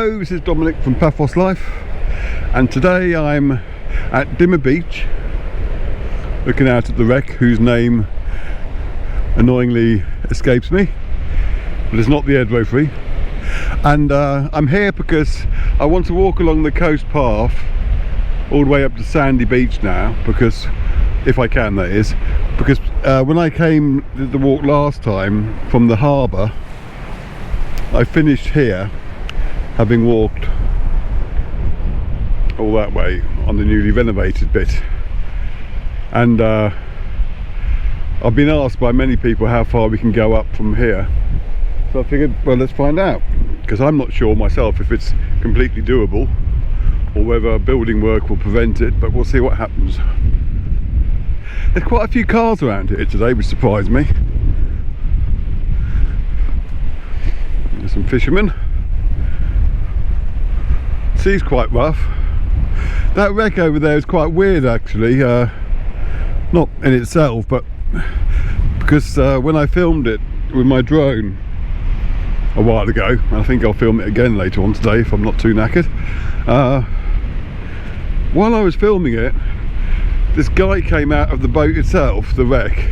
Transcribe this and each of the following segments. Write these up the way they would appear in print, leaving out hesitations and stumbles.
Hello, this is Dominic from Paphos Life, and today I'm at Dimma Beach looking out at the wreck whose name annoyingly escapes me, but it's not the Edro 3. And I'm here because I want to walk along the coast path all the way up to Sandy Beach now, because if I can, that is, because when I came the walk last time from the harbour, I finished here having walked all that way on the newly renovated bit, and I've been asked by many people how far we can go up from here, so I figured, well, let's find out, because I'm not sure myself if it's completely doable or whether building work will prevent it, but we'll see what happens. There's quite a few cars around here today, which surprised me. There's some fishermen. Sea's quite rough. That wreck over there is quite weird actually, not in itself, but because when I filmed it with my drone a while ago, and I think I'll film it again later on today if I'm not too knackered, while I was filming it, this guy came out of the boat itself, the wreck,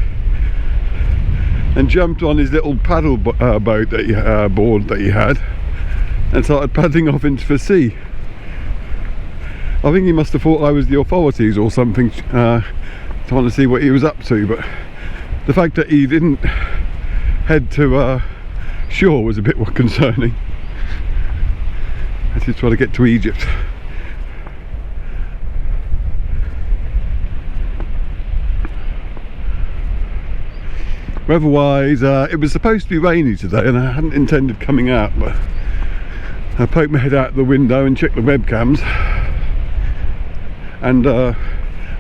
and jumped on his little paddle boat that he board that he had, and started paddling off into the sea. I think he must have thought I was the authorities or something, trying to see what he was up to, but the fact that he didn't head to shore was a bit more concerning. Let's just try to get to Egypt. Weather-wise, it was supposed to be rainy today, and I hadn't intended coming out, but I poked my head out the window and checked the webcams, and it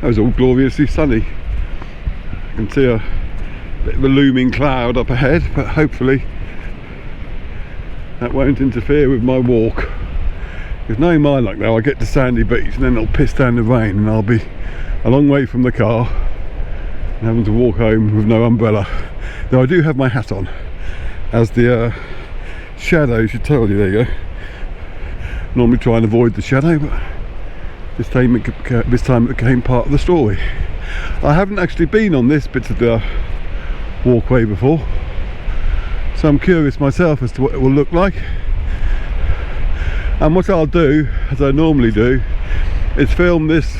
was all gloriously sunny. I can see a bit of a looming cloud up ahead, but hopefully that won't interfere with my walk. Because knowing my luck now, I'll get to Sandy Beach and then it'll piss down the rain and I'll be a long way from the car and having to walk home with no umbrella. Though I do have my hat on, as the shadow should tell you. There you go. Normally try and avoid the shadow, but this time it became part of the story. I haven't actually been on this bit of the walkway before, so I'm curious myself as to what it will look like. And what I'll do, as I normally do, is film this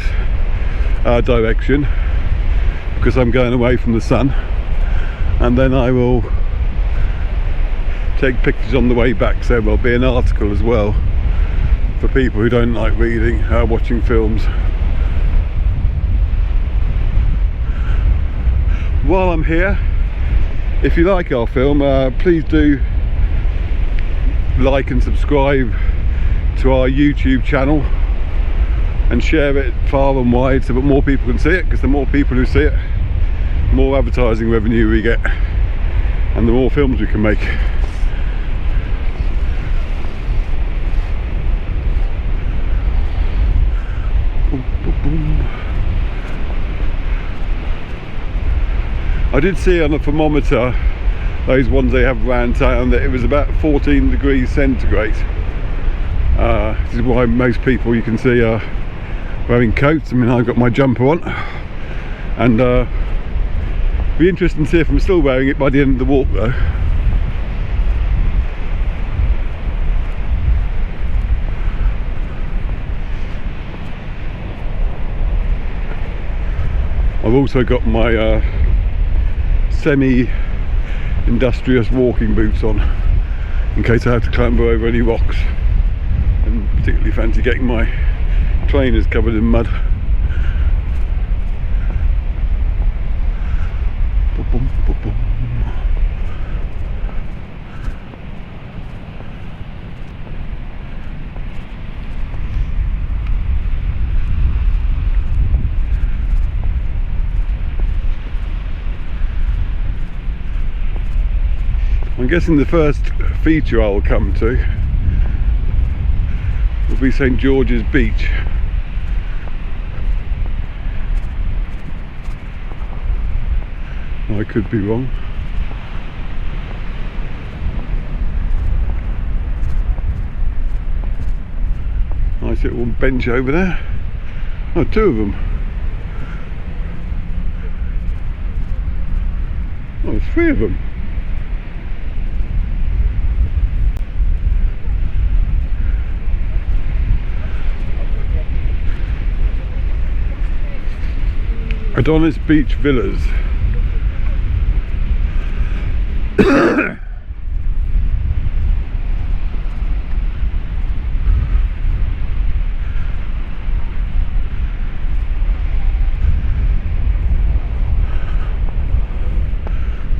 direction, because I'm going away from the sun, and then I will take pictures on the way back, so there'll be an article as well for people who don't like reading, watching films. While I'm here, if you like our film, please do like and subscribe to our YouTube channel and share it far and wide so that more people can see it, because the more people who see it, the more advertising revenue we get and the more films we can make. I did see on the thermometer, those ones they have around town, that it was about 14 degrees centigrade. This is why most people you can see are wearing coats. I mean, I've got my jumper on, and be interesting to see if I'm still wearing it by the end of the walk though. I've also got my semi-industrious walking boots on, in case I have to clamber over any rocks, and particularly fancy getting my trainers covered in mud. I'm guessing the first feature I'll come to will be St. George's Beach. I could be wrong. nice little bench over there. Oh, two of them. Oh, there's three of them. Adonis Beach Villas.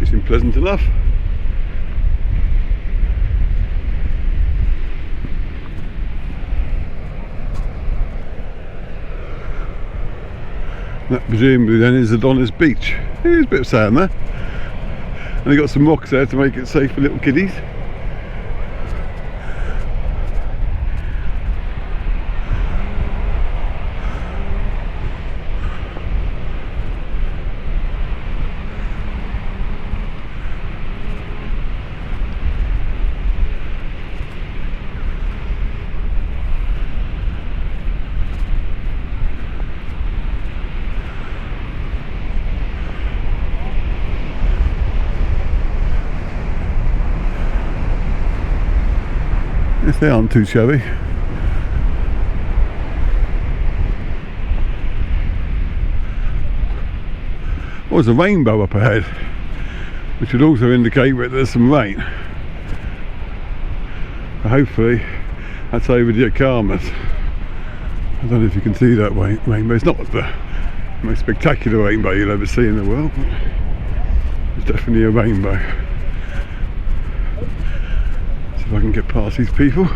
Seems pleasant enough. That presumably then is Adonis Beach. There's a bit of sand there. And they've got some rocks there to make it safe for little kiddies. Yes, they aren't too shabby. Oh, there's a rainbow up ahead, which would also indicate that there's some rain. Hopefully that's over the Akamas. I don't know if you can see that rainbow. It's not the most spectacular rainbow you'll ever see in the world, but it's definitely a rainbow. See if I can get past these people.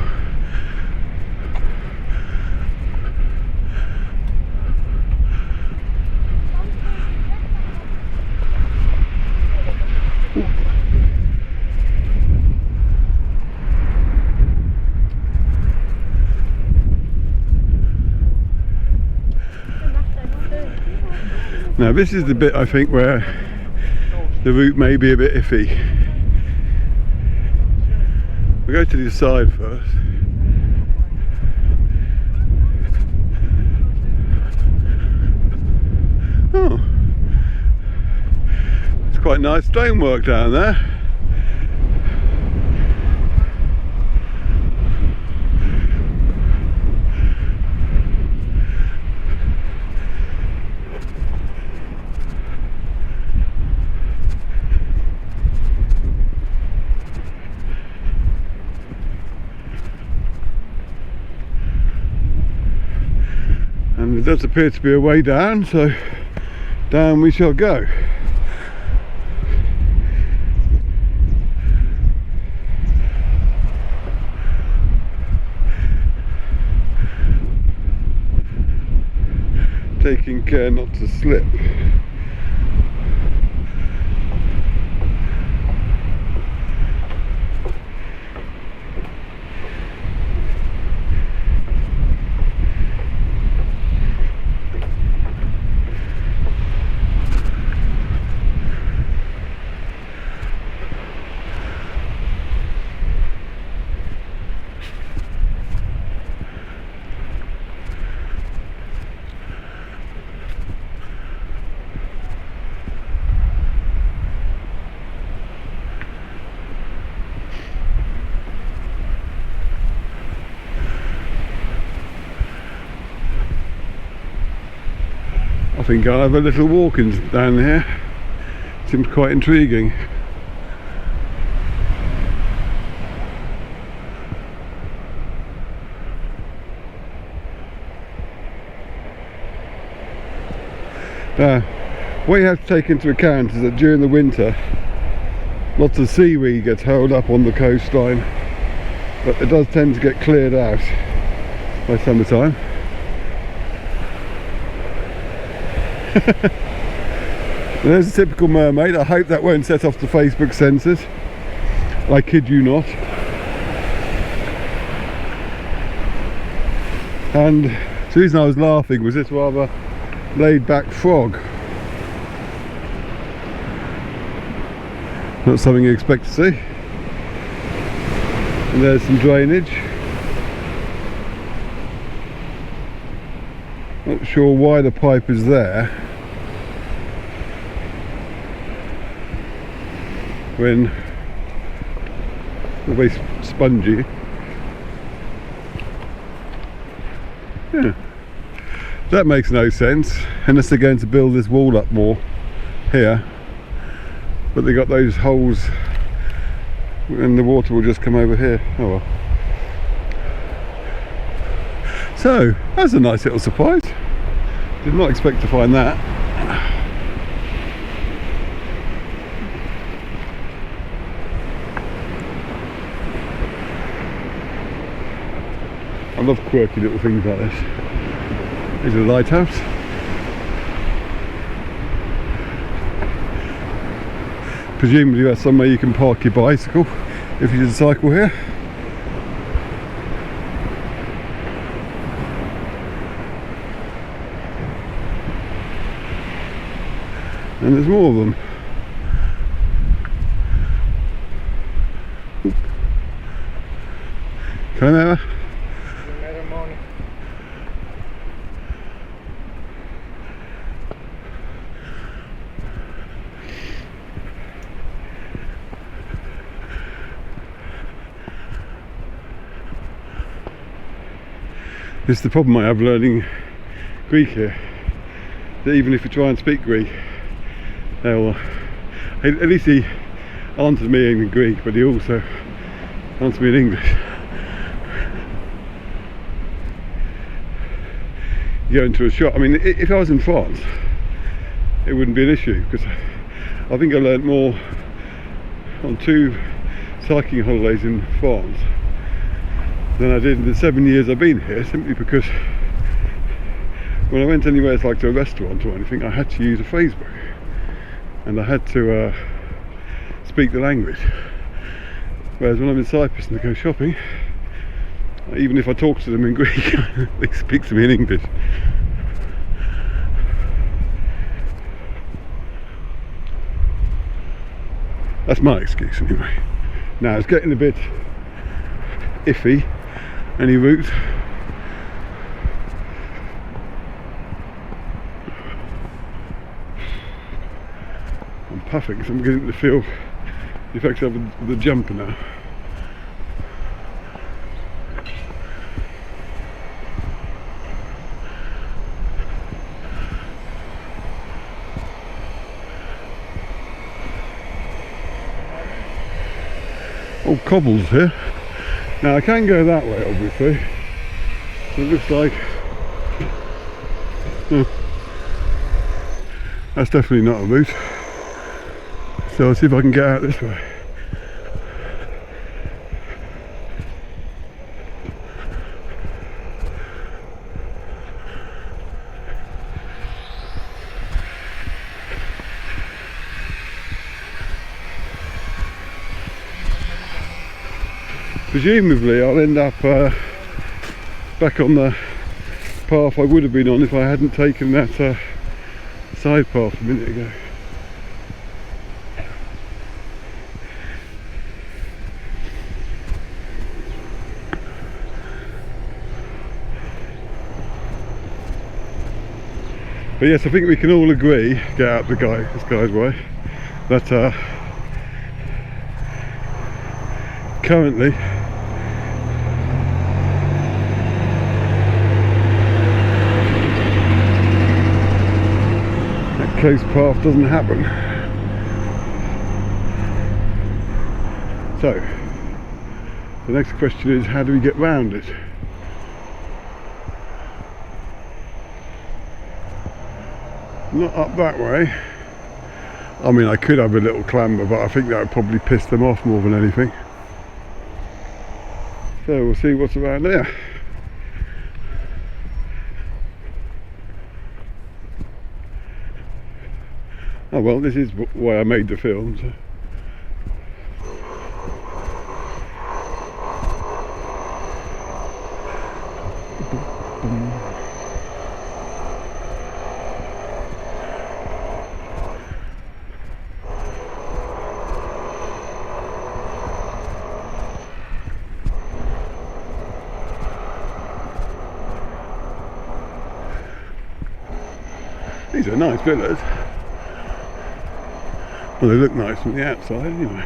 Now this is the bit I think where the route may be a bit iffy. We'll go to the side first. Oh, it's quite nice stonework down there. And there does appear to be a way down, so down we shall go. Taking care not to slip. I think I'll have a little walk in down here. Seems quite intriguing. Now, what you have to take into account is that during the winter lots of seaweed gets held up on the coastline, but it does tend to get cleared out by summertime. There's a typical mermaid. I hope that won't set off the Facebook censors. I kid you not. And the reason I was laughing was this rather laid back frog. Not something you expect to see. And there's some drainage. Not sure why the pipe is there when they're very spongy. Yeah, that makes no sense unless they're going to build this wall up more here, but they got those holes and the water will just come over here. Oh well. So that's a nice little surprise. Did not expect to find that. I love quirky little things like this. There's a lighthouse. Presumably that's somewhere you can park your bicycle if you just cycle here. And there's more of them. Camera. This is the problem I have learning Greek here. That even if you try and speak Greek, they'll at least he answers me in Greek, but he also answers me in English. You go into a shop. I mean, if I was in France, it wouldn't be an issue because I think I learnt more on 2 cycling holidays in France than I did in the 7 years I've been here, simply because when I went anywhere like to a restaurant or anything, I had to use a phrase book and I had to speak the language. Whereas when I'm in Cyprus and I go shopping, even if I talk to them in Greek, they speak to me in English. That's my excuse anyway. Now it's getting a bit iffy. Any route? I'm puffing because I'm getting to feel the effects of the jumper now. All cobbles here. Now I can go that way obviously. It looks like that's definitely not a route. So I'll see if I can get out this way. Presumably I'll end up back on the path I would have been on if I hadn't taken that side path a minute ago. But yes, I think we can all agree, get out this guy's way, that currently that coast path doesn't happen. So the next question is, how do we get round it? Not up that way. I mean, I could have a little clamber, but I think that would probably piss them off more than anything. So we'll see what's around there. Oh well, this is why I made the film. So. These are nice villas. Well, they look nice from the outside anyway.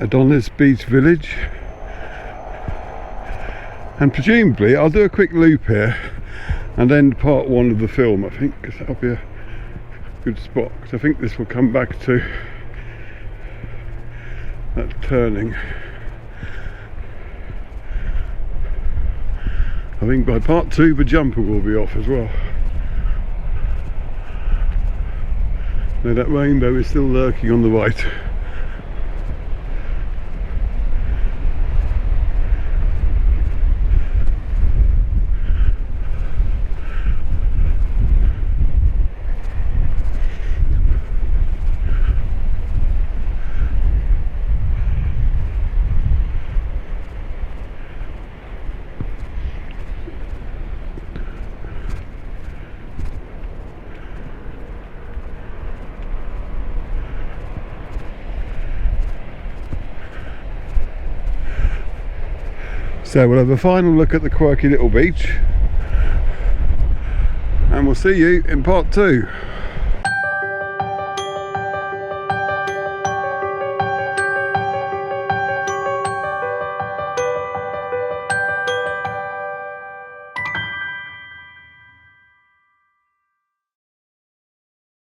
Adonis Beach village, and presumably I'll do a quick loop here and end part one of the film, I think, because that'll be a good spot, because I think this will come back to that turning. I think by part two the jumper will be off as well. Now that rainbow is still lurking on the right. So we'll have a final look at the quirky little beach, and we'll see you in part two.